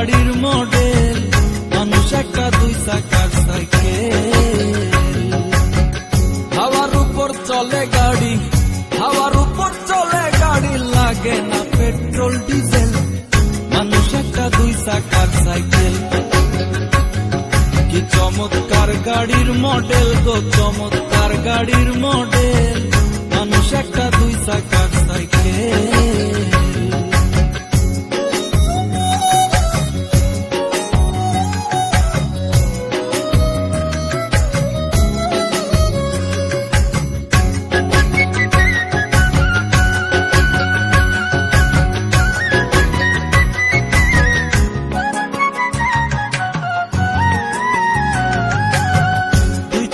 গাড়ির মডেল, মানুষ একটা দুই চাকার সাইকেল। হাওয়ার উপর চলে গাড়ি, হাওয়ার উপর চলে গাড়ি, লাগে না পেট্রোল ডিজেল, মানুষ একটা দুই চাকার সাইকেল। কি চমৎকার গাড়ির মডেল গো, চমৎকার গাড়ির মডেল, মানুষ একটা দুই চাকার সাইকেল।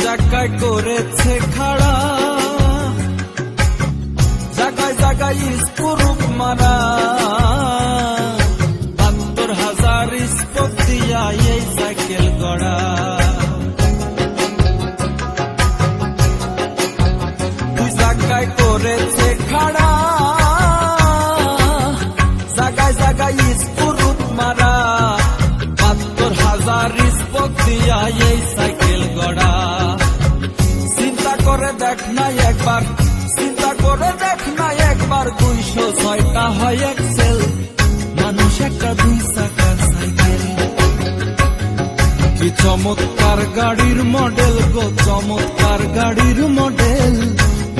জায়গায় করেছে খাড়া, জায়গায় জায়গায় স্ক্রুপ মারা, ৭২,০০০ স্পোক দিয়া এই সাইকেল গড়া। দুই জায়গায় করেছে খাড়া, জায়গায় জায়গায় স্ক্রুপ মারা, ৭২,০০০ স্পোক দিয়া এই সাইকেল গড়া। চিন্তা করে দেখ না একবার, চিন্তা করে দেখ না একবার, ২০৬টা হয় এক্সেল, মানুষ একটা দুই চাকার সাইকেল। কি চমৎকার গাড়ির মডেল গো, চমৎকার গাড়ির মডেল,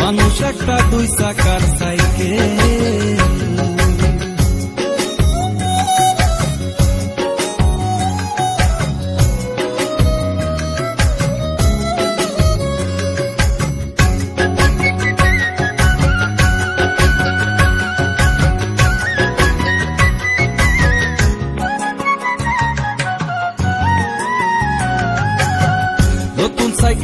মানুষ একটা দুই চাকার সাইকেল।